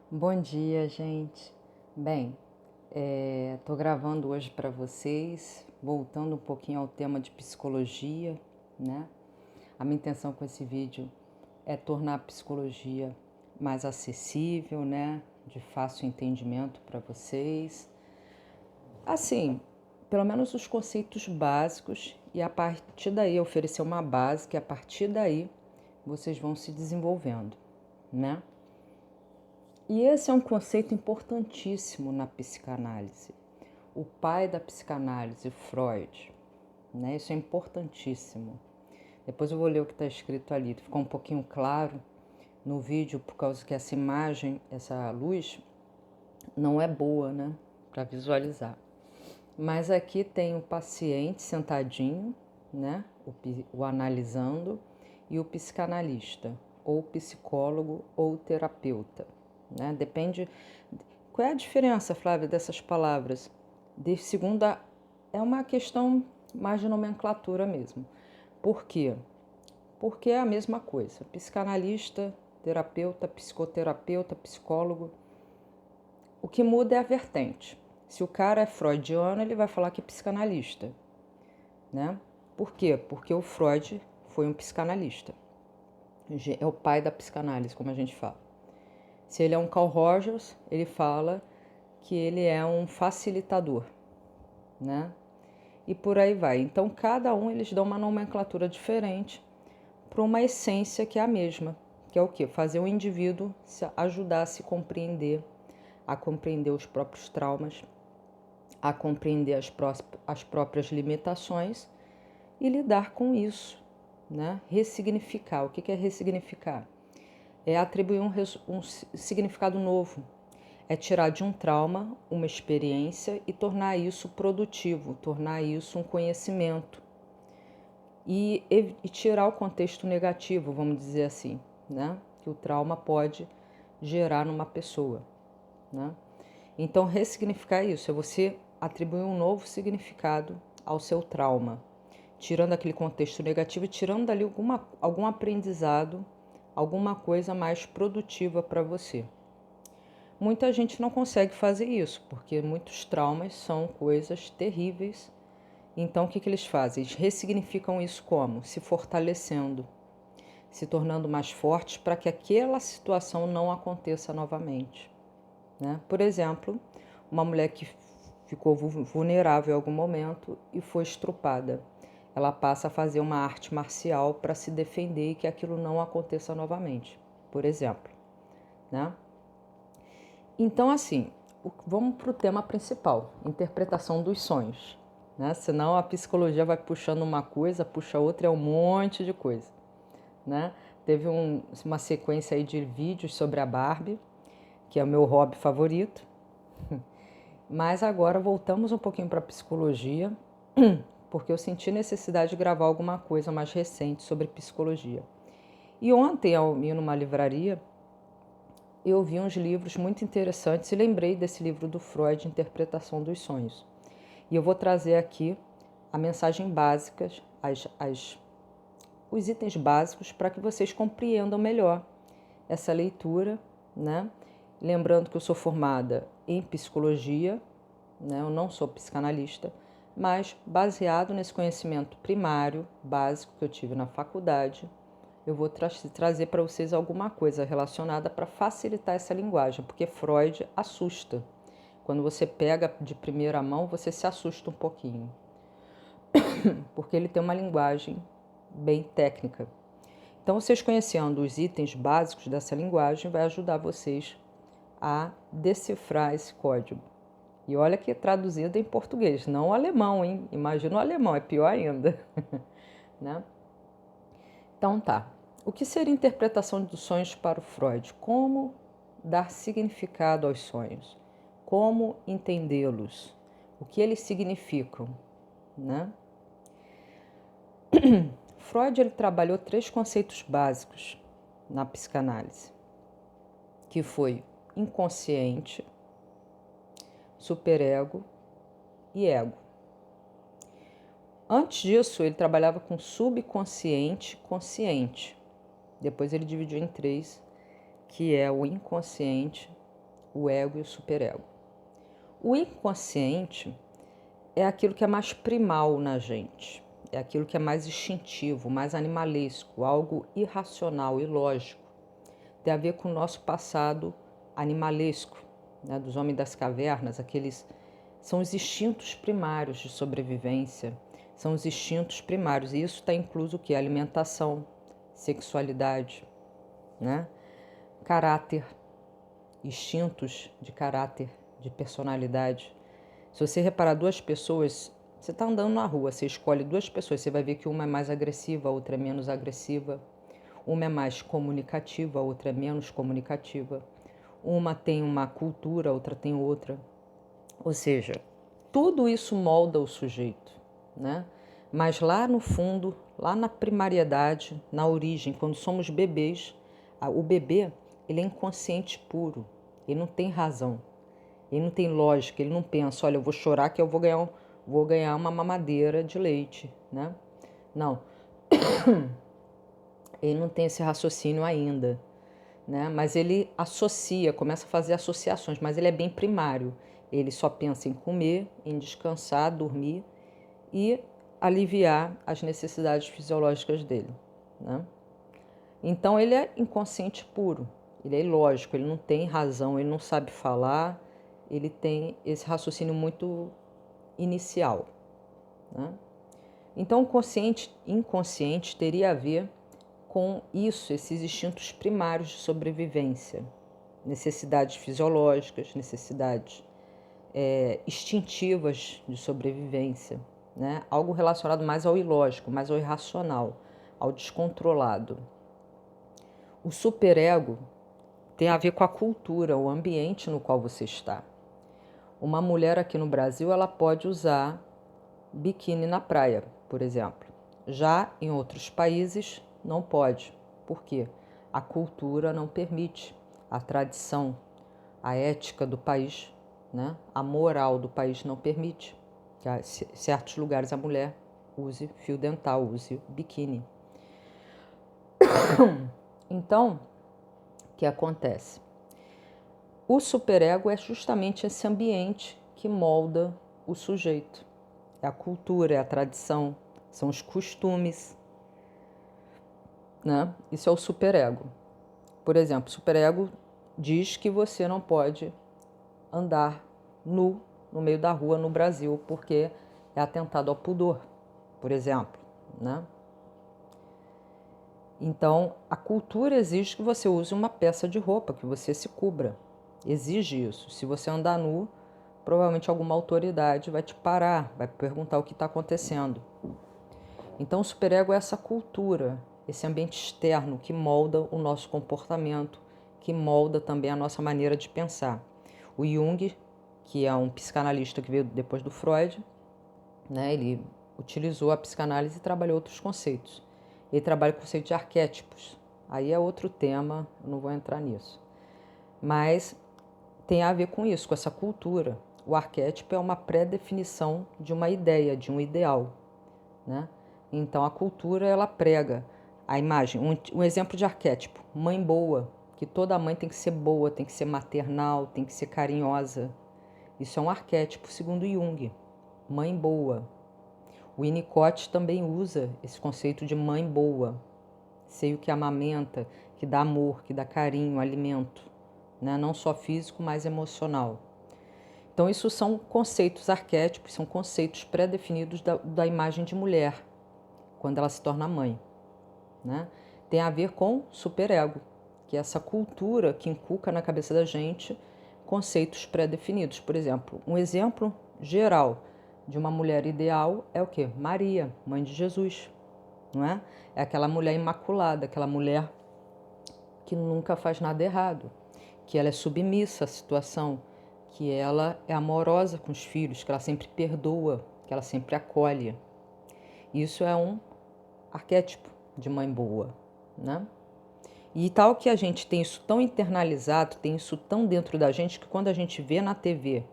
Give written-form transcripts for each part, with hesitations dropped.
Bom dia, gente. Bem, tô gravando hoje para vocês, voltando um pouquinho ao tema de psicologia, né? A minha intenção com esse vídeo é tornar a psicologia mais acessível, né? De fácil entendimento para vocês. Assim, pelo menos os conceitos básicos e a partir daí oferecer uma base que a partir daí vocês vão se desenvolvendo, né? E esse é um conceito importantíssimo na psicanálise. O pai da psicanálise, Freud, né? Isso é importantíssimo. Depois eu vou ler o que está escrito ali. Ficou um pouquinho claro no vídeo por causa que essa imagem, essa luz, não é boa, né? Para visualizar. Mas aqui tem o paciente sentadinho, né? O analisando, e o psicanalista, ou psicólogo, ou terapeuta. Né? Depende. Qual é a diferença, Flávia, dessas palavras? De segunda, é uma questão mais de nomenclatura mesmo. Por quê? Porque é a mesma coisa. Psicanalista, terapeuta, psicoterapeuta, psicólogo. O que muda é a vertente. Se o cara é freudiano, ele vai falar que é psicanalista, né? Por quê? Porque o Freud foi um psicanalista. É o pai da psicanálise, como a gente fala. Se ele é um Carl Rogers, ele fala que ele é um facilitador, né? E por aí vai. Então, cada um eles dão uma nomenclatura diferente para uma essência que é a mesma, que é o quê? Fazer o indivíduo ajudar a se compreender, a compreender os próprios traumas, a compreender as próprias limitações e lidar com isso, né? Ressignificar. O que é ressignificar? É atribuir um significado novo. É tirar de um trauma uma experiência e tornar isso produtivo, tornar isso um conhecimento. E tirar o contexto negativo, vamos dizer assim, né? Que o trauma pode gerar numa pessoa, né? Então, ressignificar isso é você atribuir um novo significado ao seu trauma, tirando aquele contexto negativo e tirando dali algum aprendizado, alguma coisa mais produtiva para você. Muita gente não consegue fazer isso, porque muitos traumas são coisas terríveis. Então, o que eles fazem? Eles ressignificam isso como? Se fortalecendo, se tornando mais fortes para que aquela situação não aconteça novamente, né? Por exemplo, uma mulher que ficou vulnerável em algum momento e foi estrupada. Ela passa a fazer uma arte marcial para se defender e que aquilo não aconteça novamente, por exemplo, né? Então, assim, vamos para o tema principal, interpretação dos sonhos, né? Senão a psicologia vai puxando uma coisa, puxa outra, é um monte de coisa, né? Teve uma sequência aí de vídeos sobre a Barbie, que é o meu hobby favorito, mas agora voltamos um pouquinho para a psicologia, porque eu senti necessidade de gravar alguma coisa mais recente sobre psicologia. E ontem, ao ir numa livraria, eu vi uns livros muito interessantes e lembrei desse livro do Freud, Interpretação dos Sonhos. E eu vou trazer aqui a mensagem básica, os itens básicos para que vocês compreendam melhor essa leitura, né? Lembrando que eu sou formada em psicologia, né? Eu não sou psicanalista, mas baseado nesse conhecimento primário, básico que eu tive na faculdade, eu vou trazer para vocês alguma coisa relacionada para facilitar essa linguagem, porque Freud assusta. Quando você pega de primeira mão, você se assusta um pouquinho, porque ele tem uma linguagem bem técnica. Então, vocês conhecendo os itens básicos dessa linguagem vai ajudar vocês a decifrar esse código. E olha que é traduzido em português, não o alemão, hein? Imagina o alemão, é pior ainda. Né? Então tá. O que seria interpretação dos sonhos para o Freud? Como dar significado aos sonhos? Como entendê-los? O que eles significam? Né? Freud ele trabalhou 3 conceitos básicos na psicanálise, que foi inconsciente, superego e ego. Antes disso, ele trabalhava com subconsciente e consciente. Depois ele dividiu em 3, que é o inconsciente, o ego e o superego. O inconsciente é aquilo que é mais primal na gente, é aquilo que é mais instintivo, mais animalesco, algo irracional, ilógico. Tem a ver com o nosso passado animalesco, né, dos homens das cavernas, são os instintos primários de sobrevivência, são os instintos primários, e isso está incluso o quê? Alimentação, sexualidade, né? Caráter, instintos de caráter, de personalidade. Se você reparar duas pessoas, você está andando na rua, você escolhe duas pessoas, você vai ver que uma é mais agressiva, a outra é menos agressiva. Uma é mais comunicativa, a outra é menos comunicativa. Uma tem uma cultura, a outra tem outra. Ou seja, tudo isso molda o sujeito, né? Mas lá no fundo, lá na primariedade, na origem, quando somos bebês, o bebê, ele é inconsciente puro, ele não tem razão, ele não tem lógica, ele não pensa, olha, eu vou chorar que eu vou ganhar uma mamadeira de leite, né? Não, ele não tem esse raciocínio ainda, né? Mas ele associa, começa a fazer associações, mas ele é bem primário. Ele só pensa em comer, em descansar, dormir e aliviar as necessidades fisiológicas dele, né? Então ele é inconsciente puro, ele é ilógico, ele não tem razão, ele não sabe falar, ele tem esse raciocínio muito inicial, né? Então o consciente inconsciente teria a ver com isso, esses instintos primários de sobrevivência, necessidades fisiológicas, necessidades instintivas de sobrevivência, né? Algo relacionado mais ao ilógico, mais ao irracional, ao descontrolado. O superego tem a ver com a cultura, o ambiente no qual você está. Uma mulher aqui no Brasil, ela pode usar biquíni na praia, por exemplo. Já em outros países, não pode. Por quê? A cultura não permite, a tradição, a ética do país, né? A moral do país não permite que em certos lugares a mulher use fio dental, use biquíni. Então, o que acontece? O superego é justamente esse ambiente que molda o sujeito. É a cultura, é a tradição, são os costumes, né? Isso é o superego. Por exemplo, o superego diz que você não pode andar nu no meio da rua no Brasil, porque é atentado ao pudor, por exemplo, né? Então, a cultura exige que você use uma peça de roupa, que você se cubra. Exige isso. Se você andar nu, provavelmente alguma autoridade vai te parar, vai perguntar o que está acontecendo. Então, o superego é essa cultura, esse ambiente externo que molda o nosso comportamento, que molda também a nossa maneira de pensar. O Jung, que é um psicanalista que veio depois do Freud, né, ele utilizou a psicanálise e trabalhou outros conceitos. Ele trabalha o conceito de arquétipos. Aí é outro tema, eu não vou entrar nisso. Mas tem a ver com isso, com essa cultura. O arquétipo é uma pré-definição de uma ideia, de um ideal, né? Então a cultura, ela prega a imagem. Um exemplo de arquétipo, mãe boa, que toda mãe tem que ser boa, tem que ser maternal, tem que ser carinhosa. Isso é um arquétipo segundo Jung, mãe boa. O Winnicott também usa esse conceito de mãe boa, seio que amamenta, que dá amor, que dá carinho, alimento, né? Não só físico, mas emocional. Então isso são conceitos arquétipos, são conceitos pré-definidos da imagem de mulher, quando ela se torna mãe, né? Tem a ver com superego, que é essa cultura que inculca na cabeça da gente conceitos pré-definidos. Por exemplo, um exemplo geral de uma mulher ideal é o quê? Maria, mãe de Jesus, não é? É aquela mulher imaculada, aquela mulher que nunca faz nada errado, que ela é submissa à situação, que ela é amorosa com os filhos, que ela sempre perdoa, que ela sempre acolhe. Isso é um arquétipo de mãe boa, né? E tal que a gente tem isso tão internalizado, tem isso tão dentro da gente, que quando a gente vê na TV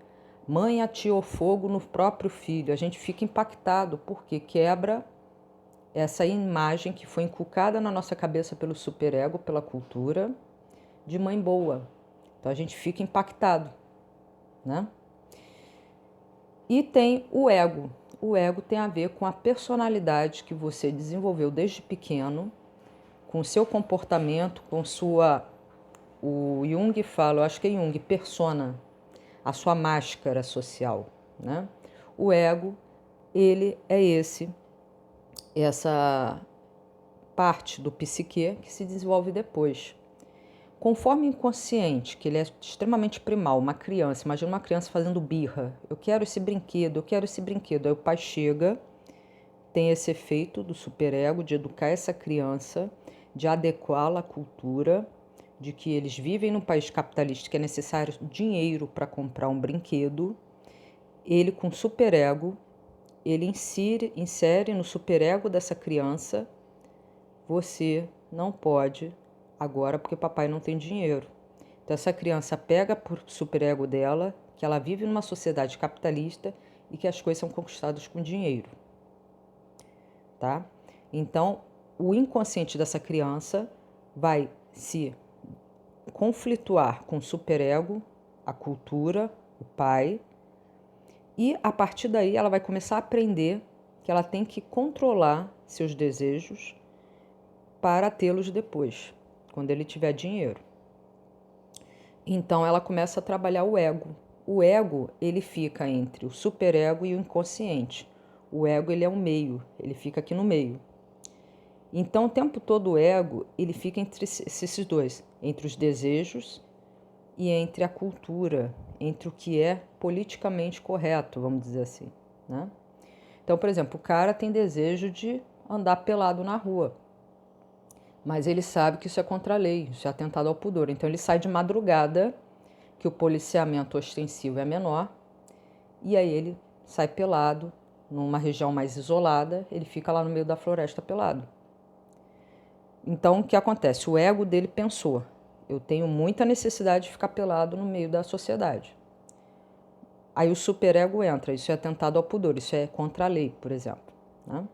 mãe ateou fogo no próprio filho, a gente fica impactado, porque quebra essa imagem que foi inculcada na nossa cabeça pelo superego, pela cultura, de mãe boa. Então a gente fica impactado, né? E tem o ego. O ego tem a ver com a personalidade que você desenvolveu desde pequeno, com o seu comportamento, com sua... O Jung fala, eu acho que é Jung, persona, a sua máscara social, né? O ego, ele é essa parte do psique que se desenvolve depois. Conforme o inconsciente, que ele é extremamente primal, uma criança, imagina uma criança fazendo birra, eu quero esse brinquedo, eu quero esse brinquedo. Aí o pai chega, tem esse efeito do superego de educar essa criança, de adequá-la à cultura, de que eles vivem num país capitalista que é necessário dinheiro para comprar um brinquedo. Ele, com superego, ele insere no superego dessa criança: você não pode agora porque papai não tem dinheiro. Então essa criança pega por superego dela que ela vive numa sociedade capitalista e que as coisas são conquistadas com dinheiro, tá? Então o inconsciente dessa criança vai se conflituar com o superego, a cultura, o pai, e a partir daí ela vai começar a aprender que ela tem que controlar seus desejos para tê-los depois, quando ele tiver dinheiro. Então ela começa a trabalhar o ego. O ego, ele fica entre o superego e o inconsciente. O ego, ele é um meio, ele fica aqui no meio. Então o tempo todo o ego, ele fica entre esses dois, entre os desejos e entre a cultura, entre o que é politicamente correto, vamos dizer assim, né? Então, por exemplo, o cara tem desejo de andar pelado na rua, mas ele sabe que isso é contra a lei, isso é atentado ao pudor. Então ele sai de madrugada, que o policiamento ostensivo é menor, e aí ele sai pelado, numa região mais isolada, ele fica lá no meio da floresta pelado. Então o que acontece? O ego dele pensou: eu tenho muita necessidade de ficar pelado no meio da sociedade. Aí o superego entra, isso é atentado ao pudor, isso é contra a lei, por exemplo, né?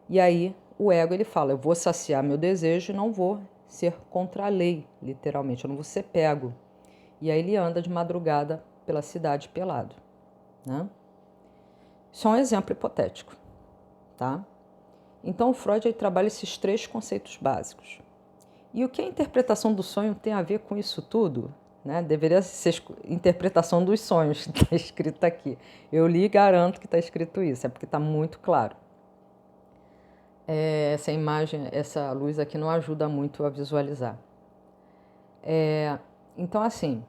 E aí o ego, ele fala: eu vou saciar meu desejo e não vou ser contra a lei, literalmente, eu não vou ser pego. E aí ele anda de madrugada pela cidade pelado, né? Isso é um exemplo hipotético, tá? Então o Freud aí trabalha esses três conceitos básicos. E o que a interpretação do sonho tem a ver com isso tudo? Né? Deveria ser interpretação dos sonhos que está escrito aqui. Eu li e garanto que está escrito isso, é porque está muito claro. Essa imagem, essa luz aqui não ajuda muito a visualizar. Então, assim,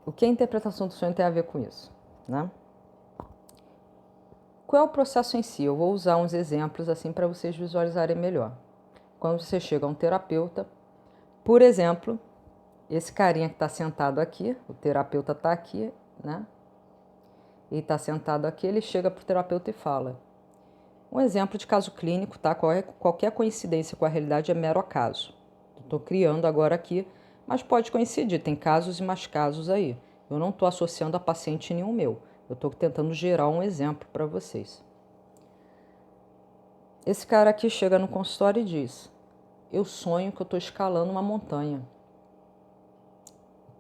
o que a interpretação do sonho tem a ver com isso? Né? Qual é o processo em si? Eu vou usar uns exemplos assim para vocês visualizarem melhor. Quando você chega a um terapeuta, por exemplo, esse carinha que está sentado aqui, o terapeuta está aqui, né? Ele está sentado aqui, ele chega para o terapeuta e fala. Um exemplo de caso clínico, tá? Qualquer coincidência com a realidade é mero acaso. Estou criando agora aqui, mas pode coincidir, tem casos e mais casos aí. Eu não estou associando a paciente nenhum meu. Eu estou tentando gerar um exemplo para vocês. Esse cara aqui chega no consultório e diz: eu sonho que eu estou escalando uma montanha.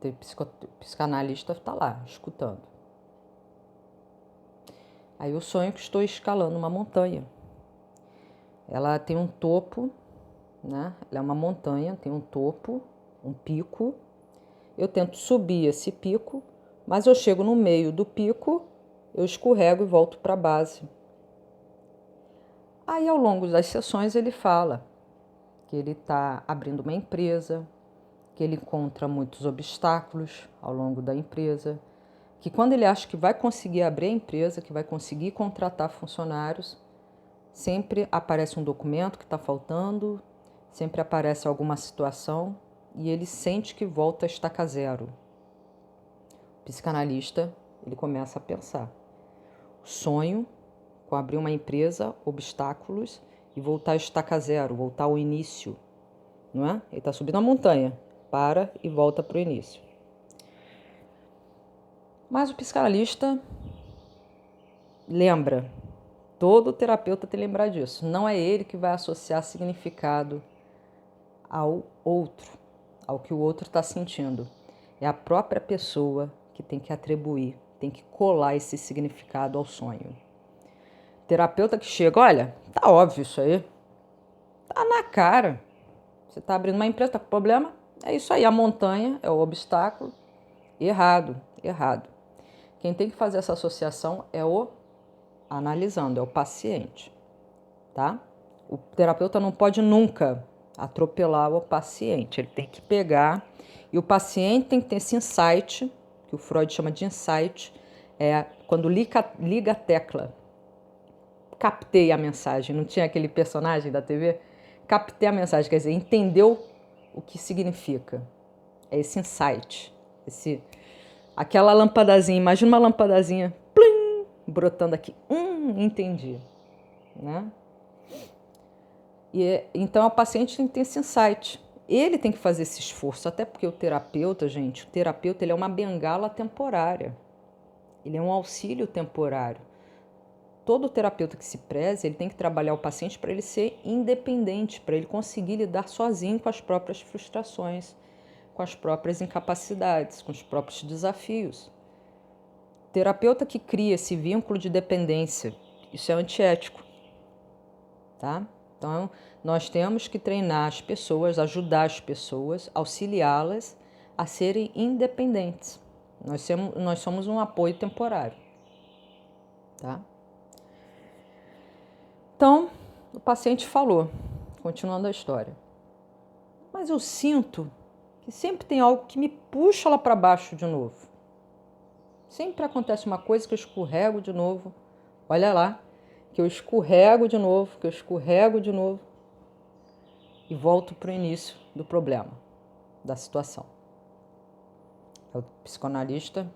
O psicanalista está lá, escutando. Aí eu sonho que estou escalando uma montanha. Ela tem um topo, né? Ela é uma montanha, tem um topo, um pico. Eu tento subir esse pico, mas eu chego no meio do pico, eu escorrego e volto para a base. Aí, ao longo das sessões, ele fala que ele está abrindo uma empresa, que ele encontra muitos obstáculos ao longo da empresa, que quando ele acha que vai conseguir abrir a empresa, que vai conseguir contratar funcionários, sempre aparece um documento que está faltando, sempre aparece alguma situação e ele sente que volta a estaca zero. O psicanalista, ele começa a pensar: sonho com abrir uma empresa, obstáculos e voltar a estaca zero, voltar ao início, não é? Ele está subindo a montanha, para e volta para o início. Mas o psicanalista lembra, todo terapeuta tem que lembrar disso, não é ele que vai associar significado ao outro. ao que o outro está sentindo. É a própria pessoa que tem que atribuir, tem que colar esse significado ao sonho. Terapeuta que chega, olha, tá óbvio isso aí, tá na cara. Você tá abrindo uma empresa, tá com problema? É isso aí, a montanha é o obstáculo. Errado, errado. Quem tem que fazer essa associação é o analisando, é o paciente, tá? O terapeuta não pode nunca atropelar o paciente, ele tem que pegar, e o paciente tem que ter esse insight, que o Freud chama de insight, é quando liga a tecla. Captei a mensagem, não tinha aquele personagem da TV? Captei a mensagem, quer dizer, entendeu o que significa. É esse insight, aquela lampadazinha, imagina uma lampadazinha, plim, brotando aqui, entendi, né? Então, o paciente tem que ter esse insight. Ele tem que fazer esse esforço, até porque o terapeuta, gente, o terapeuta ele é uma bengala temporária. Ele é um auxílio temporário. Todo terapeuta que se preze, ele tem que trabalhar o paciente para ele ser independente, para ele conseguir lidar sozinho com as próprias frustrações, com as próprias incapacidades, com os próprios desafios. O terapeuta que cria esse vínculo de dependência, isso é antiético, tá? Então, nós temos que treinar as pessoas, ajudar as pessoas, auxiliá-las a serem independentes. Nós somos um apoio temporário, tá? Então, o paciente falou, continuando a história, mas eu sinto que sempre tem algo que me puxa lá para baixo de novo. Sempre acontece uma coisa que eu escorrego de novo. Olha lá, que eu escorrego de novo, e volto para o início do problema, da situação. O psicanalista,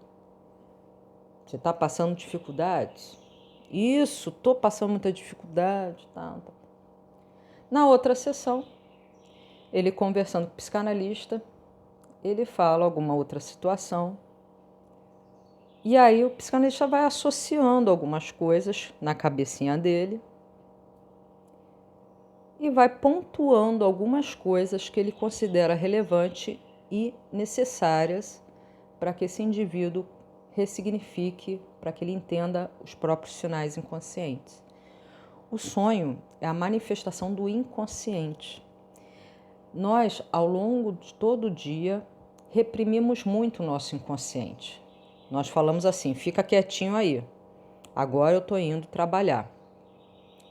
você está passando dificuldades? Isso, estou passando muita dificuldade. Tá. Na outra sessão, ele conversando com o psicanalista, ele fala alguma outra situação. E aí o psicanalista vai associando algumas coisas na cabecinha dele e vai pontuando algumas coisas que ele considera relevante e necessárias para que esse indivíduo ressignifique, para que ele entenda os próprios sinais inconscientes. O sonho é a manifestação do inconsciente. Nós, ao longo de todo o dia, reprimimos muito o nosso inconsciente. Nós falamos assim, fica quietinho aí, agora eu estou indo trabalhar.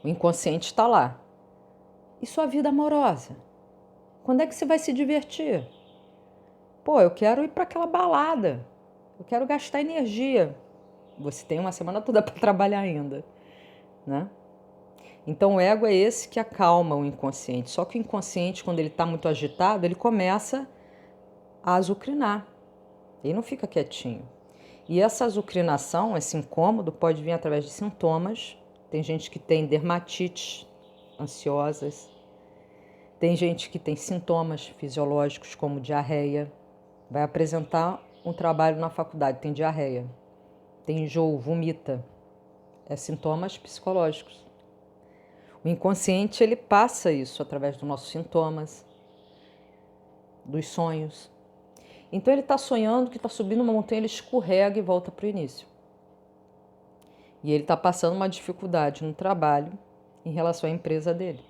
O inconsciente está lá. E sua vida amorosa? Quando é que você vai se divertir? Pô, eu quero ir para aquela balada, eu quero gastar energia. Você tem uma semana toda para trabalhar ainda, né? Então o ego é esse que acalma o inconsciente. Só que o inconsciente, quando ele está muito agitado, ele começa a azucrinar. Ele não fica quietinho. E essa azucrinação, esse incômodo, pode vir através de sintomas. Tem gente que tem dermatites ansiosas. Tem gente que tem sintomas fisiológicos como diarreia. Vai apresentar um trabalho na faculdade, tem diarreia. Tem enjoo, vomita. É sintomas psicológicos. O inconsciente, ele passa isso através dos nossos sintomas, dos sonhos. Então ele está sonhando que está subindo uma montanha, ele escorrega e volta para o início. E ele está passando uma dificuldade no trabalho em relação à empresa dele.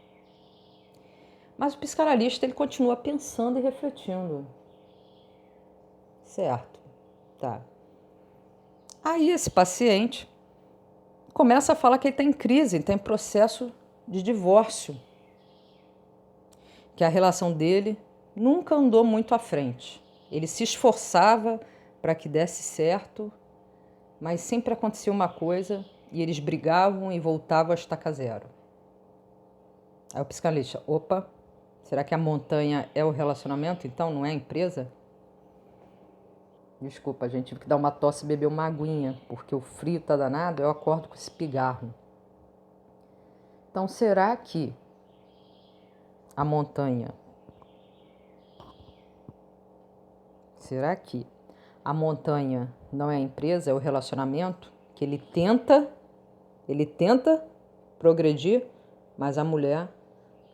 Mas o psicanalista, ele continua pensando e refletindo. Certo, tá. Aí esse paciente começa a falar que ele está em crise, está em processo de divórcio, que a relação dele nunca andou muito à frente. Ele se esforçava para que desse certo, mas sempre acontecia uma coisa e eles brigavam e voltavam a estaca zero. Aí o psicanalista, opa, será que a montanha é o relacionamento, então não é a empresa? Desculpa, gente, tive que dar uma tosse e beber uma aguinha, porque o frio tá danado, eu acordo com esse pigarro. Então, será que a montanha... Será que a montanha não é a empresa, é o relacionamento? Que ele tenta progredir, mas a mulher,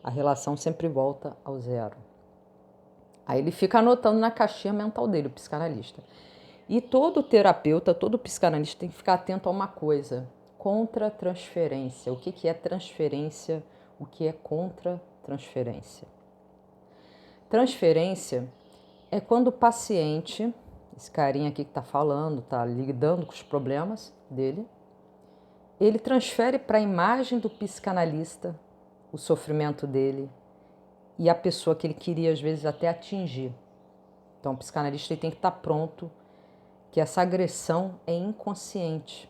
a relação sempre volta ao zero. Aí ele fica anotando na caixinha mental dele, o psicanalista. E todo terapeuta, todo psicanalista tem que ficar atento a uma coisa: contra-transferência. O que é transferência? O que é contra-transferência? Transferência é quando o paciente, esse carinha aqui que está falando, está lidando com os problemas dele, ele transfere para a imagem do psicanalista o sofrimento dele e a pessoa que ele queria, às vezes, até atingir. Então, o psicanalista ele tem que estar pronto que essa agressão é inconsciente.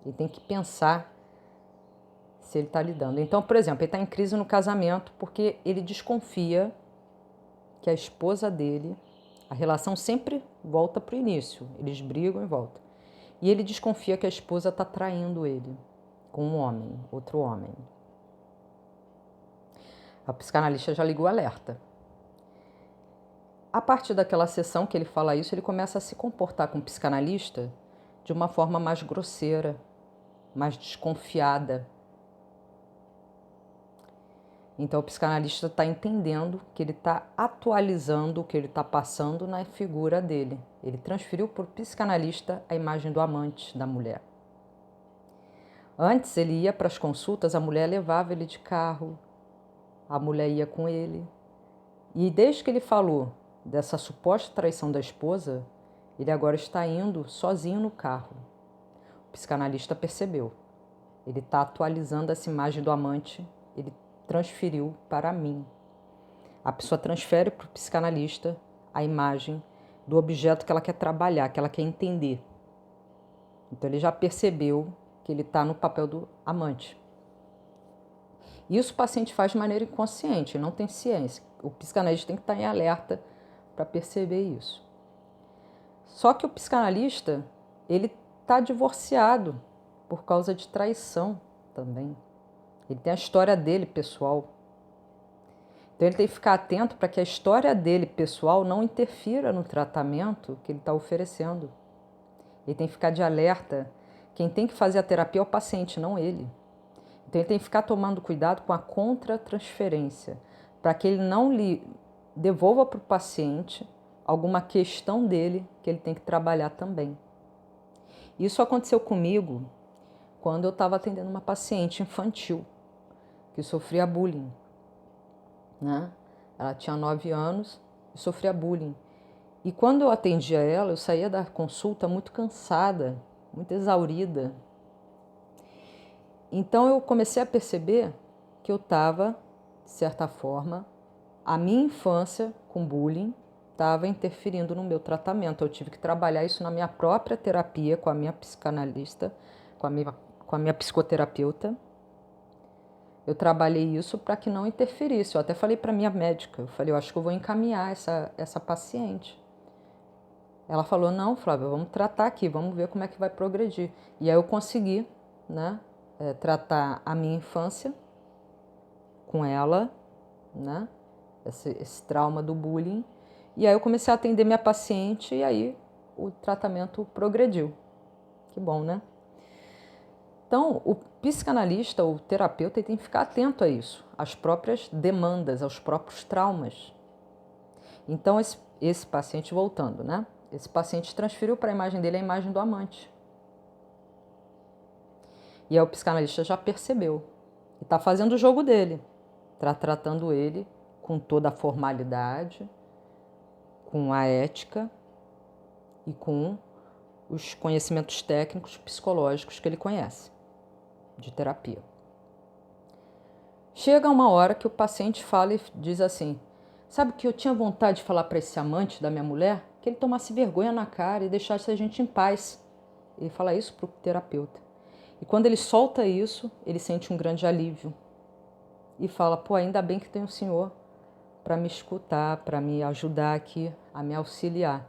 Ele tem que pensar se ele está lidando. Então, por exemplo, ele está em crise no casamento porque ele desconfia que a esposa dele, a relação sempre volta para o início, eles brigam e voltam. E ele desconfia que a esposa está traindo ele com um homem, outro homem. A psicanalista já ligou o alerta. A partir daquela sessão que ele fala isso, ele começa a se comportar com o psicanalista de uma forma mais grosseira, mais desconfiada. Então o psicanalista está entendendo que ele está atualizando o que ele está passando na figura dele. Ele transferiu para o psicanalista a imagem do amante da mulher. Antes ele ia para as consultas, a mulher levava ele de carro, a mulher ia com ele. E desde que ele falou dessa suposta traição da esposa, ele agora está indo sozinho no carro. O psicanalista percebeu. Ele está atualizando essa imagem do amante, ele transferiu para mim. A pessoa transfere para o psicanalista a imagem do objeto que ela quer trabalhar, que ela quer entender. Então ele já percebeu que ele está no papel do amante. Isso o paciente faz de maneira inconsciente, não tem ciência. O psicanalista tem que estar em alerta para perceber isso. Só que o psicanalista, ele está divorciado por causa de traição também. Ele tem a história dele pessoal. Então ele tem que ficar atento para que a história dele pessoal não interfira no tratamento que ele está oferecendo. Ele tem que ficar de alerta. Quem tem que fazer a terapia é o paciente, não ele. Então ele tem que ficar tomando cuidado com a contra-transferência, para que ele não lhe devolva para o paciente alguma questão dele que ele tem que trabalhar também. Isso aconteceu comigo quando eu estava atendendo uma paciente infantil que sofria bullying. Né? Ela tinha 9 anos e sofria bullying. E quando eu atendia ela, eu saía da consulta muito cansada, muito exaurida. Então eu comecei a perceber que eu estava, de certa forma, a minha infância com bullying estava interferindo no meu tratamento. Eu tive que trabalhar isso na minha própria terapia, com a minha psicanalista, com a minha psicoterapeuta. Eu trabalhei isso para que não interferisse. Eu até falei para a minha médica, eu falei, eu acho que eu vou encaminhar essa paciente. Ela falou, não, Flávia, vamos tratar aqui, vamos ver como é que vai progredir. E aí eu consegui, né, tratar a minha infância com ela, né, esse trauma do bullying. E aí eu comecei a atender minha paciente e aí o tratamento progrediu. Que bom, né? Então, o psicanalista, o terapeuta, ele tem que ficar atento a isso, às próprias demandas, aos próprios traumas. Então, esse paciente, voltando, né? Esse paciente transferiu para a imagem dele a imagem do amante. E aí o psicanalista já percebeu e está fazendo o jogo dele, está tratando ele com toda a formalidade, com a ética e com os conhecimentos técnicos psicológicos que ele conhece de terapia. Chega uma hora que o paciente fala e diz assim, sabe que eu tinha vontade de falar para esse amante da minha mulher que ele tomasse vergonha na cara e deixasse a gente em paz. Ele fala isso para o terapeuta. E quando ele solta isso, ele sente um grande alívio. E fala, pô, ainda bem que tem o senhor para me escutar, para me ajudar aqui, a me auxiliar.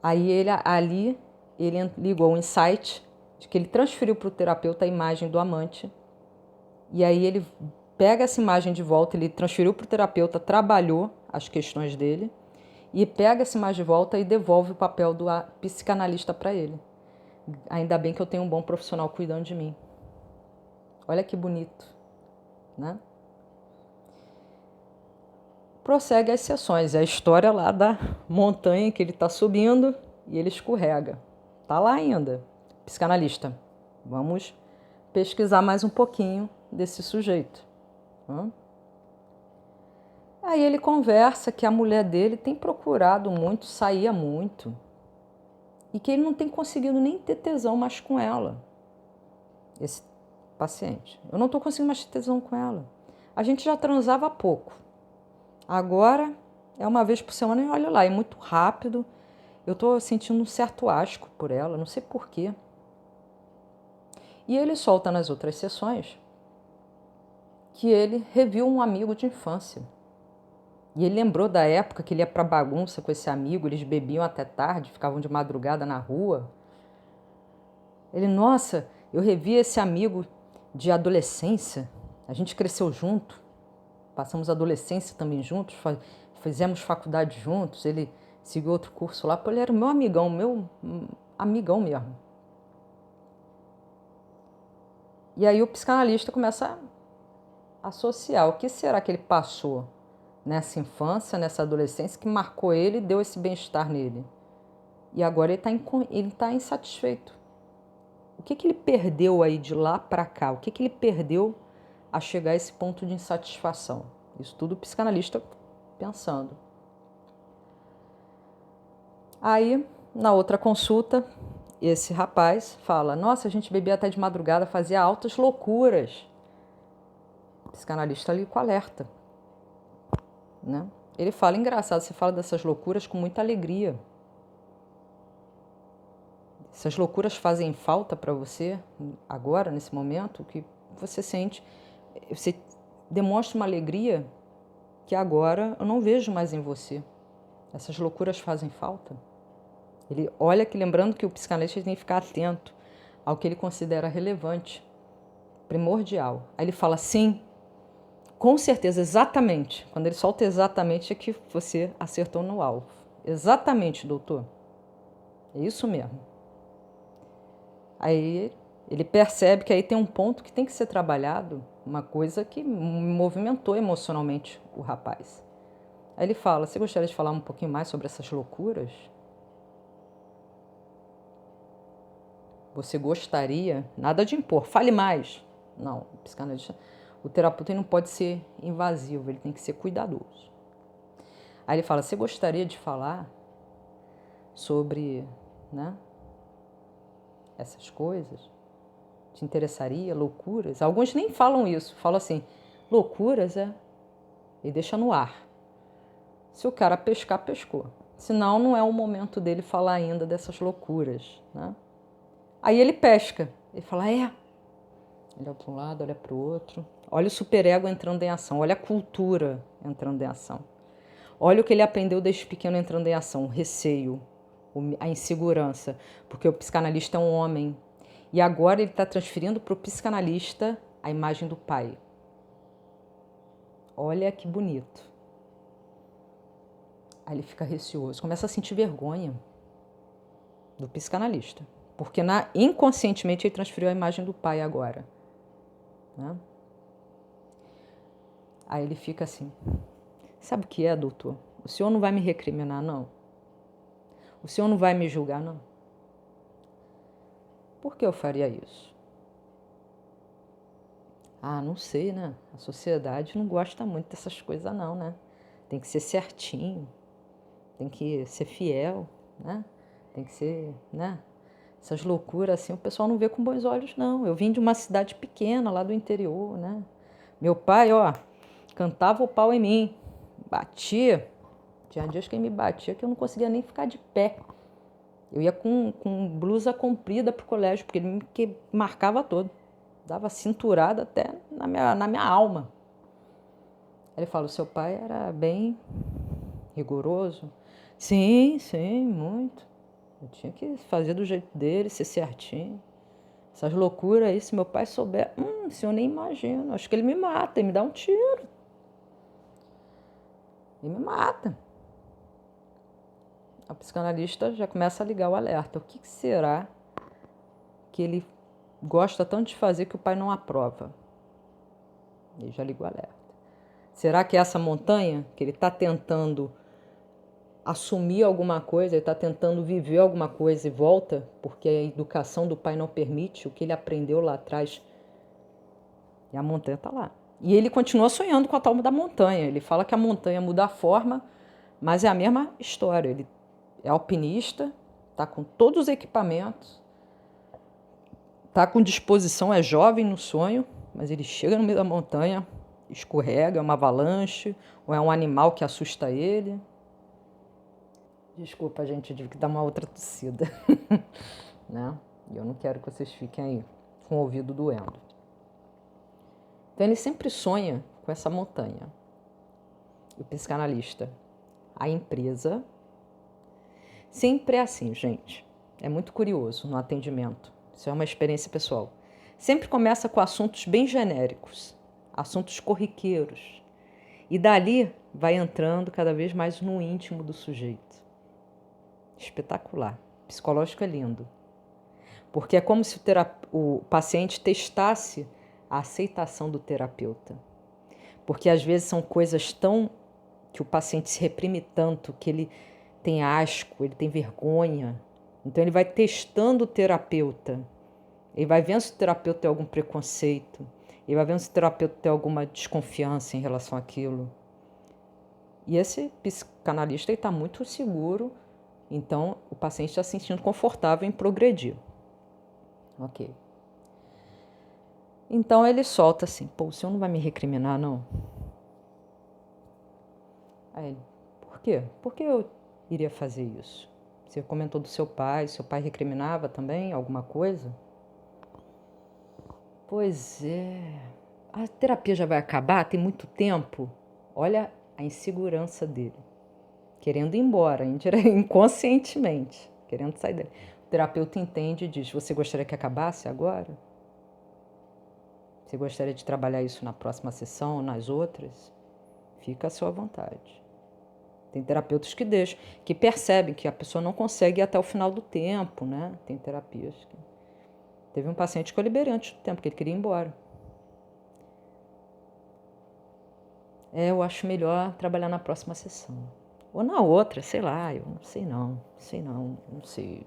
Aí ele ligou um insight de que ele transferiu para o terapeuta a imagem do amante. E aí ele pega essa imagem de volta, ele transferiu para o terapeuta, trabalhou as questões dele, e pega essa imagem de volta e devolve o papel do psicanalista para ele. Ainda bem que eu tenho um bom profissional cuidando de mim. Olha que bonito, né? prossegue as sessões. É a história lá da montanha que ele está subindo e ele escorrega. Está lá ainda. Psicanalista, vamos pesquisar mais um pouquinho desse sujeito. Aí ele conversa que a mulher dele tem procurado muito, saía muito, e que ele não tem conseguido nem ter tesão mais com ela, esse paciente. Eu não estou conseguindo mais ter tesão com ela. A gente já transava pouco. Agora é uma vez por semana e olha lá, é muito rápido. Eu estou sentindo um certo asco por ela, não sei porquê. E ele solta nas outras sessões que ele reviu um amigo de infância. E ele lembrou da época que ele ia para bagunça com esse amigo, eles bebiam até tarde, ficavam de madrugada na rua. Ele, nossa, eu revi esse amigo de adolescência, a gente cresceu junto, passamos a adolescência também juntos, fizemos faculdade juntos, ele seguiu outro curso lá, pô, ele era meu amigão mesmo. E aí o psicanalista começa a associar o que será que ele passou nessa infância, nessa adolescência, que marcou ele e deu esse bem-estar nele. E agora ele está insatisfeito. O que ele perdeu aí de lá para cá? O que ele perdeu a chegar a esse ponto de insatisfação? Isso tudo o psicanalista pensando. Aí, na outra consulta, esse rapaz fala, nossa, a gente bebia até de madrugada, fazia altas loucuras. O psicanalista ali com alerta. Né? Ele fala, engraçado, você fala dessas loucuras com muita alegria. Essas loucuras fazem falta para você agora, nesse momento, que você sente, você demonstra uma alegria que agora eu não vejo mais em você. Essas loucuras fazem falta. Ele olha que, lembrando que o psicanalista tem que ficar atento ao que ele considera relevante, primordial. Aí ele fala, sim, com certeza, exatamente. Quando ele solta exatamente é que você acertou no alvo. Exatamente, doutor. É isso mesmo. Aí ele percebe que aí tem um ponto que tem que ser trabalhado, uma coisa que movimentou emocionalmente o rapaz. Aí ele fala, você gostaria de falar um pouquinho mais sobre essas loucuras? Você gostaria? Nada de impor, fale mais. Não, o psicanalista, o terapeuta não pode ser invasivo, ele tem que ser cuidadoso. Aí ele fala, você gostaria de falar sobre, né, essas coisas? Te interessaria? Loucuras? Alguns nem falam isso, falam assim, loucuras e deixa no ar. Se o cara pescar, pescou. Senão não é o momento dele falar ainda dessas loucuras, né? Aí ele pesca, ele fala, olha para um lado, olha para o outro. Olha o superego entrando em ação, olha a cultura entrando em ação. Olha o que ele aprendeu desde pequeno entrando em ação, o receio, a insegurança, porque o psicanalista é um homem. E agora ele está transferindo para o psicanalista a imagem do pai. Olha que bonito. Aí ele fica receoso, começa a sentir vergonha do psicanalista. Porque inconscientemente ele transferiu a imagem do pai agora. Né? Aí ele fica assim, sabe o que é, doutor? O senhor não vai me recriminar, não? O senhor não vai me julgar, não? Por que eu faria isso? Ah, não sei, né? A sociedade não gosta muito dessas coisas, não, né? Tem que ser certinho, tem que ser fiel, né? Tem que ser, né? Essas loucuras assim, o pessoal não vê com bons olhos, não. Eu vim de uma cidade pequena, lá do interior, né? Meu pai, ó, cantava o pau em mim, batia. Tinha dias que ele me batia que eu não conseguia nem ficar de pé. Eu ia com blusa comprida pro colégio, porque ele me marcava todo. Dava cinturada até na minha alma. Ele fala, o seu pai era bem rigoroso? Sim, muito. Eu tinha que fazer do jeito dele, ser certinho. Essas loucuras aí, se meu pai souber, o senhor nem imagina. Acho que ele me mata, ele me dá um tiro. Ele me mata. A psicanalista já começa a ligar o alerta. O que será que ele gosta tanto de fazer que o pai não aprova? Ele já ligou o alerta. Será que é essa montanha que ele está tentando assumir alguma coisa, ele está tentando viver alguma coisa e volta, porque a educação do pai não permite o que ele aprendeu lá atrás? E a montanha está lá. E ele continua sonhando com a tal da montanha. Ele fala que a montanha muda a forma, mas é a mesma história. Ele é alpinista, está com todos os equipamentos, está com disposição, é jovem no sonho, mas ele chega no meio da montanha, escorrega, é uma avalanche, ou é um animal que assusta ele. Desculpa, gente, eu tive que dar uma outra tossida. Né? E eu não quero que vocês fiquem aí com o ouvido doendo. Então ele sempre sonha com essa montanha. O psicanalista, a empresa, sempre é assim, gente. É muito curioso no atendimento. Isso é uma experiência pessoal. Sempre começa com assuntos bem genéricos, assuntos corriqueiros. E dali vai entrando cada vez mais no íntimo do sujeito. Espetacular. Psicológico é lindo. Porque é como se o paciente testasse a aceitação do terapeuta. Porque às vezes são coisas tão que o paciente se reprime tanto, que ele tem asco, ele tem vergonha. Então ele vai testando o terapeuta. Ele vai vendo se o terapeuta tem algum preconceito. Ele vai vendo se o terapeuta tem alguma desconfiança em relação àquilo. E esse psicanalista está muito seguro, então o paciente está se sentindo confortável em progredir. Ok. Então ele solta assim, pô, o senhor não vai me recriminar, não? Aí ele, por quê? Por que eu iria fazer isso? Você comentou do seu pai recriminava também alguma coisa? Pois é, a terapia já vai acabar, tem muito tempo. Olha a insegurança dele, querendo ir embora, inconscientemente, querendo sair dele. O terapeuta entende e diz, você gostaria que acabasse agora? Você gostaria de trabalhar isso na próxima sessão, nas outras? Fica à sua vontade. Tem terapeutas que deixam, que percebem que a pessoa não consegue ir até o final do tempo, né? Tem terapias que... Teve um paciente que eu liberei antes do tempo, porque ele queria ir embora. Eu acho melhor trabalhar na próxima sessão. Ou na outra, sei lá, eu não sei não. Não sei.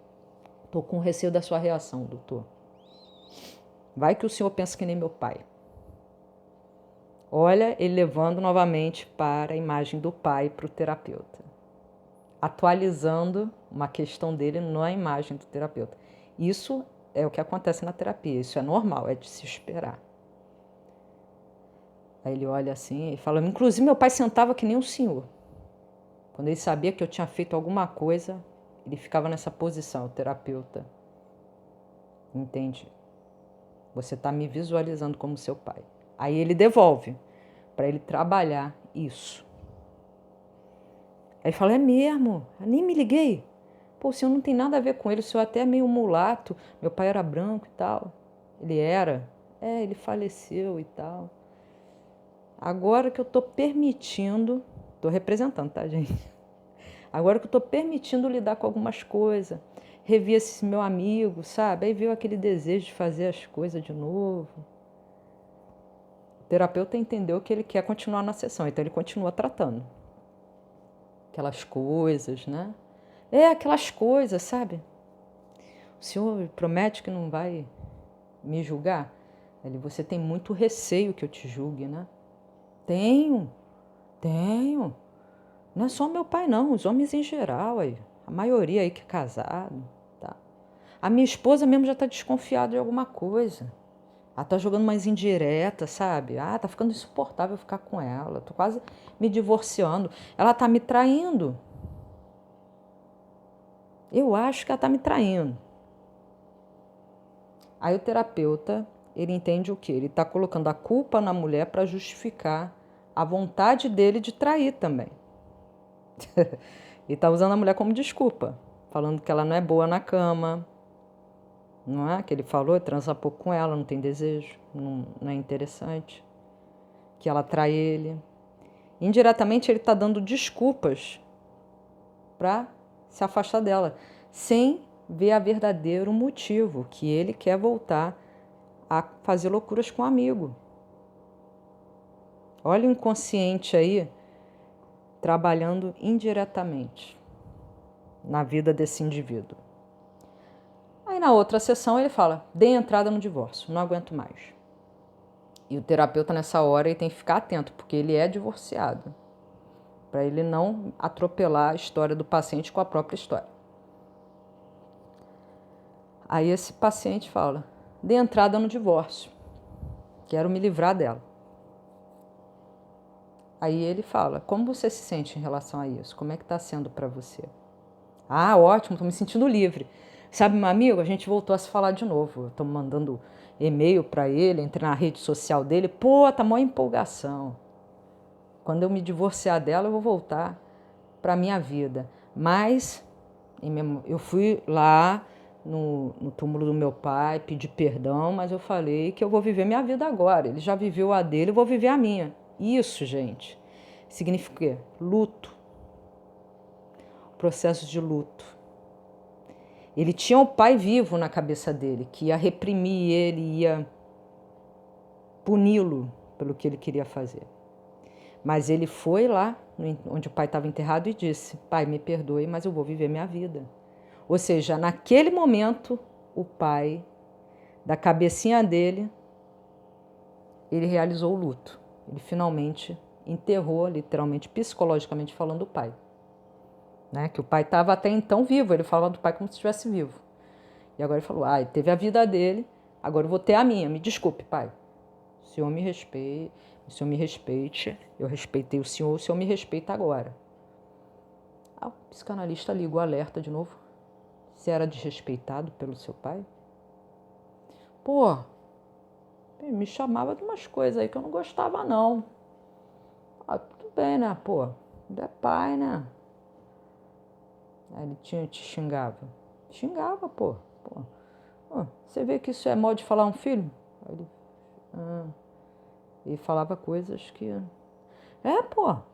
Estou com receio da sua reação, doutor. Vai que o senhor pensa que nem meu pai. Olha, ele levando novamente para a imagem do pai para o terapeuta. Atualizando uma questão dele na imagem do terapeuta. Isso é o que acontece na terapia, isso é normal, é de se esperar. Aí ele olha assim e fala, inclusive meu pai sentava que nem o senhor. Quando ele sabia que eu tinha feito alguma coisa, ele ficava nessa posição, o terapeuta. Entende? Você está me visualizando como seu pai. Aí ele devolve, para ele trabalhar isso. Aí ele fala, é mesmo? Eu nem me liguei. Pô, o senhor não tem nada a ver com ele, o senhor até é meio mulato, meu pai era branco e tal. Ele era? É, ele faleceu e tal. Agora que eu estou permitindo, estou representando, tá, gente? Agora que eu estou permitindo lidar com algumas coisas, revi esse meu amigo, sabe? Aí veio aquele desejo de fazer as coisas de novo. O terapeuta entendeu que ele quer continuar na sessão, então ele continua tratando. Aquelas coisas, né? Aquelas coisas, sabe? O senhor promete que não vai me julgar? Ele, você tem muito receio que eu te julgue, né? Tenho. Não é só meu pai, não. Os homens em geral, aí. A maioria aí que é casado, tá? A minha esposa mesmo já tá desconfiada de alguma coisa. Ela tá jogando mais indireta, sabe? Tá ficando insuportável ficar com ela. Tô quase me divorciando. Ela tá me traindo. Eu acho que ela tá me traindo. Aí o terapeuta, ele entende o quê? Ele tá colocando a culpa na mulher para justificar a vontade dele de trair também. E tá usando a mulher como desculpa, falando que ela não é boa na cama, não é? Que ele falou, transa pouco com ela, não tem desejo, não é interessante, que ela trai ele. Indiretamente ele tá dando desculpas para se afastar dela, sem ver a verdadeiro motivo, que ele quer voltar a fazer loucuras com um amigo. Olha o inconsciente aí trabalhando indiretamente na vida desse indivíduo. Aí na outra sessão ele fala, dê entrada no divórcio, não aguento mais. E o terapeuta nessa hora ele tem que ficar atento, porque ele é divorciado, para ele não atropelar a história do paciente com a própria história. Aí esse paciente fala, dê entrada no divórcio, quero me livrar dela. Aí ele fala, como você se sente em relação a isso? Como é que está sendo para você? Ah, ótimo, estou me sentindo livre. Sabe, meu amigo, a gente voltou a se falar de novo. Estou mandando e-mail para ele, entrei na rede social dele. Pô, tá mó empolgação. Quando eu me divorciar dela, eu vou voltar para a minha vida. Mas eu fui lá no túmulo do meu pai, pedi perdão, mas eu falei que eu vou viver minha vida agora. Ele já viveu a dele, eu vou viver a minha. Isso, gente, significa o quê? Luto. Processo de luto. Ele tinha o pai vivo na cabeça dele, que ia reprimir ele, ia puni-lo pelo que ele queria fazer. Mas ele foi lá, onde o pai estava enterrado, e disse, pai, me perdoe, mas eu vou viver minha vida. Ou seja, naquele momento, o pai, da cabecinha dele, ele realizou o luto. Ele finalmente enterrou, literalmente, psicologicamente falando, o pai. Né? Que o pai estava até então vivo, ele falava do pai como se estivesse vivo. E agora ele falou, ele teve a vida dele, agora eu vou ter a minha. Me desculpe, pai. O senhor me respeite, eu respeitei o senhor me respeita agora. O psicanalista liga o alerta de novo. Você era desrespeitado pelo seu pai? Pô, me chamava de umas coisas aí que eu não gostava, não. Tudo bem, né? Pô, é pai, né? Aí ele te xingava. Xingava, pô. Você vê que isso é modo de falar um filho? Aí ele falava coisas que...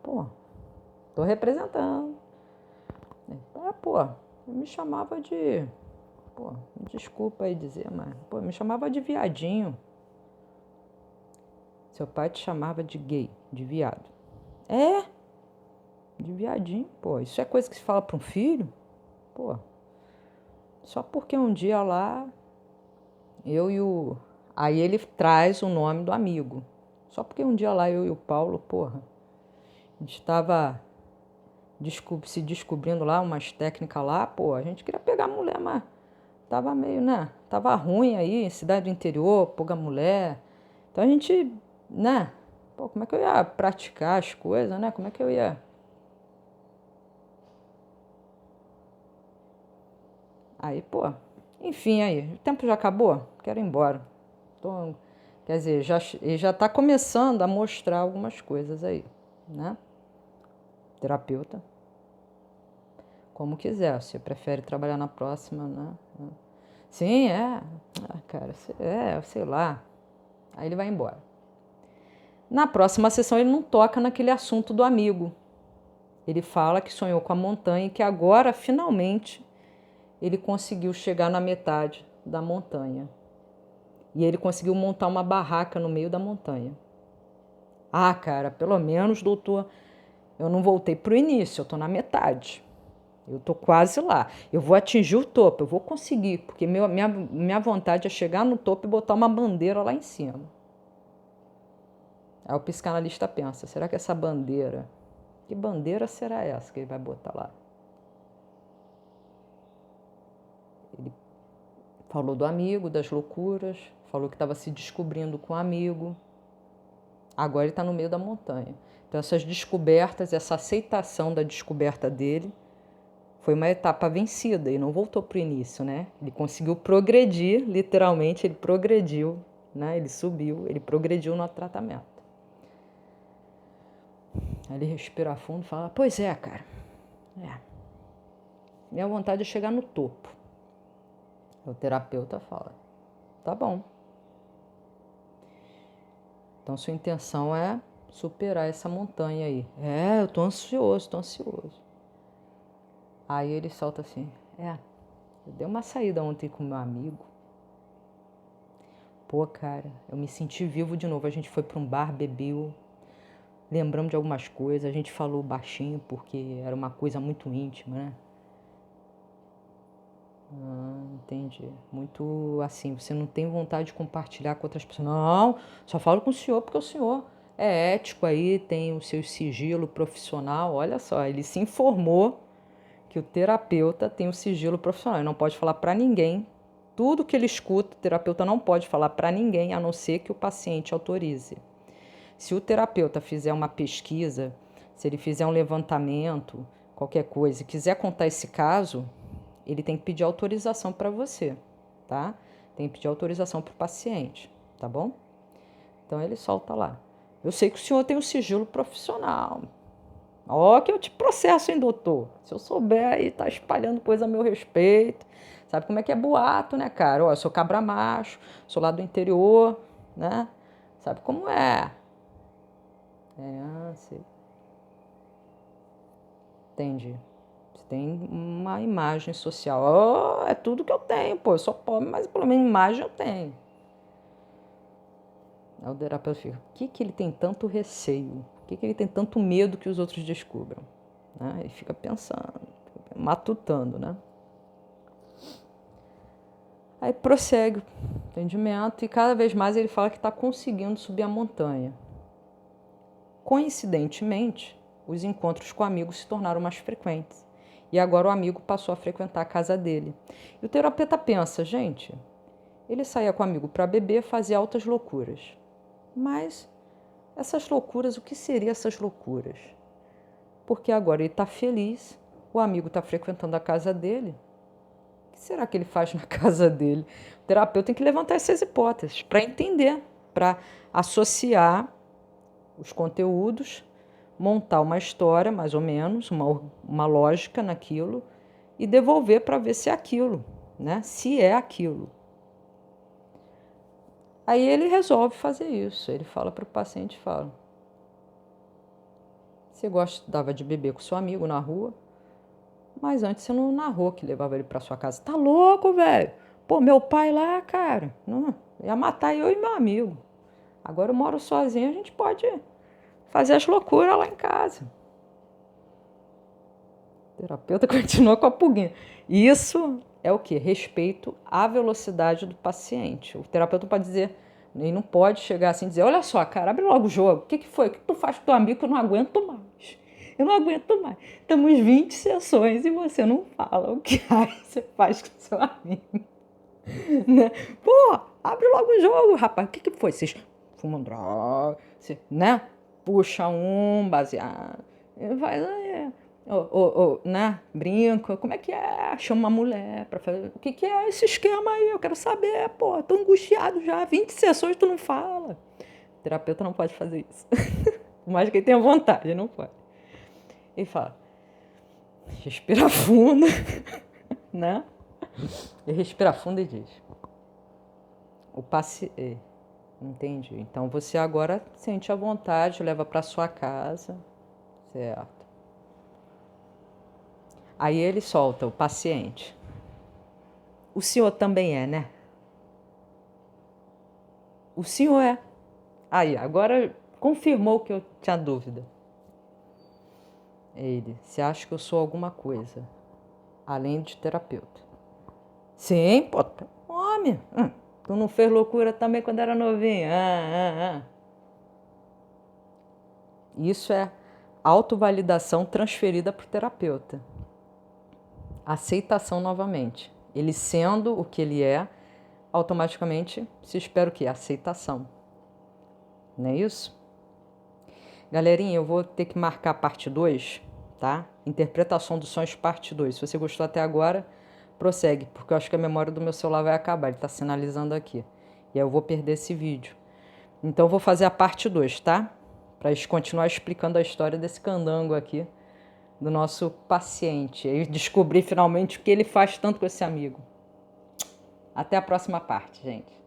pô, tô representando. Me chamava de... desculpa aí dizer, mas... me chamava de viadinho. Seu pai te chamava de gay, de viado. De viadinho, pô. Isso é coisa que se fala para um filho? Pô. Só porque um dia lá, eu e o... Aí ele traz o nome do amigo. Só porque um dia lá, eu e o Paulo, porra, a gente estava se descobrindo lá, umas técnicas lá, pô, a gente queria pegar a mulher, mas tava meio, né? Tava ruim aí, em cidade do interior, pegar mulher. Então a gente, né? Pô, como é que eu ia praticar as coisas, né? Como é que eu ia... Aí, pô, enfim, aí, o tempo já acabou, quero ir embora. Quer dizer, ele já está começando a mostrar algumas coisas aí, né? Terapeuta, como quiser, você prefere trabalhar na próxima, né? Sim, cara, sei lá. Aí ele vai embora. Na próxima sessão ele não toca naquele assunto do amigo. Ele fala que sonhou com a montanha e que agora, finalmente, ele conseguiu chegar na metade da montanha. E ele conseguiu montar uma barraca no meio da montanha. Cara, pelo menos, doutor, eu não voltei para o início, eu estou na metade. Eu estou quase lá. Eu vou atingir o topo, eu vou conseguir, porque minha vontade é chegar no topo e botar uma bandeira lá em cima. Aí o psicanalista pensa, será que essa bandeira... Que bandeira será essa que ele vai botar lá? Ele falou do amigo, das loucuras, falou que estava se descobrindo com o amigo. Agora ele está no meio da montanha. Então essas descobertas, essa aceitação da descoberta dele foi uma etapa vencida e não voltou para o início, né? Ele conseguiu progredir, literalmente ele progrediu, né? Ele subiu, ele progrediu no tratamento. Aí ele respira fundo e fala, pois é, cara, minha vontade é chegar no topo. O terapeuta fala, tá bom. Então sua intenção é superar essa montanha aí. Eu tô ansioso. Aí ele solta assim, eu dei uma saída ontem com meu amigo. Pô, cara, eu me senti vivo de novo. A gente foi para um bar, bebeu. lembramos de algumas coisas, a gente falou baixinho porque era uma coisa muito íntima, né? Entendi. Muito assim, você não tem vontade de compartilhar com outras pessoas. Não, só falo com o senhor porque o senhor é ético aí, tem o seu sigilo profissional. Olha só, ele se informou que o terapeuta tem o sigilo profissional. Ele não pode falar para ninguém. Tudo que ele escuta, o terapeuta não pode falar para ninguém, a não ser que o paciente autorize. Se o terapeuta fizer uma pesquisa, se ele fizer um levantamento, qualquer coisa, e quiser contar esse caso, ele tem que pedir autorização para você, tá? Tem que pedir autorização para o paciente, tá bom? Então ele solta lá. Eu sei que o senhor tem um sigilo profissional. Ó, que eu te processo, hein, doutor? Se eu souber aí, tá espalhando coisa a meu respeito. Sabe como é que é boato, né, cara? Ó, eu sou cabra macho, sou lá do interior, né? Sabe como é? Sei. Entendi. Você tem uma imagem social. Oh, é tudo que eu tenho, pô. Eu sou pobre, mas pelo menos imagem eu tenho. Aí o terapeuta fica, o que ele tem tanto receio? O que ele tem tanto medo que os outros descubram? Né? Ele fica pensando, matutando, né? Aí prossegue o atendimento e cada vez mais ele fala que está conseguindo subir a montanha. Coincidentemente, os encontros com amigos se tornaram mais frequentes. E agora o amigo passou a frequentar a casa dele. E o terapeuta pensa, gente, ele saía com o amigo para beber, fazia altas loucuras. Mas essas loucuras, o que seriam essas loucuras? Porque agora ele está feliz, o amigo está frequentando a casa dele. O que será que ele faz na casa dele? O terapeuta tem que levantar essas hipóteses para entender, para associar os conteúdos, montar uma história, mais ou menos, uma lógica naquilo e devolver para ver se é aquilo, né? Se é aquilo. Aí ele resolve fazer isso. Ele fala para o paciente, fala, você gostava de beber com seu amigo na rua, mas antes você não narrou que levava ele para sua casa. Tá louco, velho? Pô, meu pai lá, cara, não, ia matar eu e meu amigo. Agora eu moro sozinho, a gente pode fazer as loucuras lá em casa. O terapeuta continua com a pulguinha. Isso é o quê? Respeito à velocidade do paciente. O terapeuta pode dizer, ele não pode chegar assim e dizer, olha só, cara, abre logo o jogo. O que foi? O que tu faz com teu amigo que eu não aguento mais? Eu não aguento mais. Estamos 20 sessões e você não fala o que você faz com seu amigo. Né? Pô, abre logo o jogo, rapaz. O que foi? Vocês fumam droga, né? Puxa um baseado. Vai lá, né? Brinca. Como é que é? Chama uma mulher pra fazer. O que é esse esquema aí? Eu quero saber, pô. Tô angustiado já. 20 sessões tu não fala. O terapeuta não pode fazer isso. Por mais que ele tenha vontade, não pode. Ele fala, respira fundo, né? Ele respira fundo e diz, o paciente, entendi. Então você agora sente a vontade, leva para sua casa, certo? Aí ele solta o paciente. O senhor também é, né? O senhor é. Aí, agora confirmou que eu tinha dúvida. Ele, você acha que eu sou alguma coisa, além de terapeuta? Sim, pô, homem. Tu não fez loucura também quando era novinho? Isso é autovalidação transferida para o terapeuta. Aceitação novamente. Ele sendo o que ele é, automaticamente se espera o quê? Aceitação. Não é isso? Galerinha, eu vou ter que marcar a parte 2, tá? Interpretação dos sonhos, parte 2. Se você gostou até agora, prossegue, porque eu acho que a memória do meu celular vai acabar. Ele está sinalizando aqui. E aí eu vou perder esse vídeo. Então eu vou fazer a parte 2, tá? Para continuar explicando a história desse candango aqui, do nosso paciente. E descobrir finalmente o que ele faz tanto com esse amigo. Até a próxima parte, gente.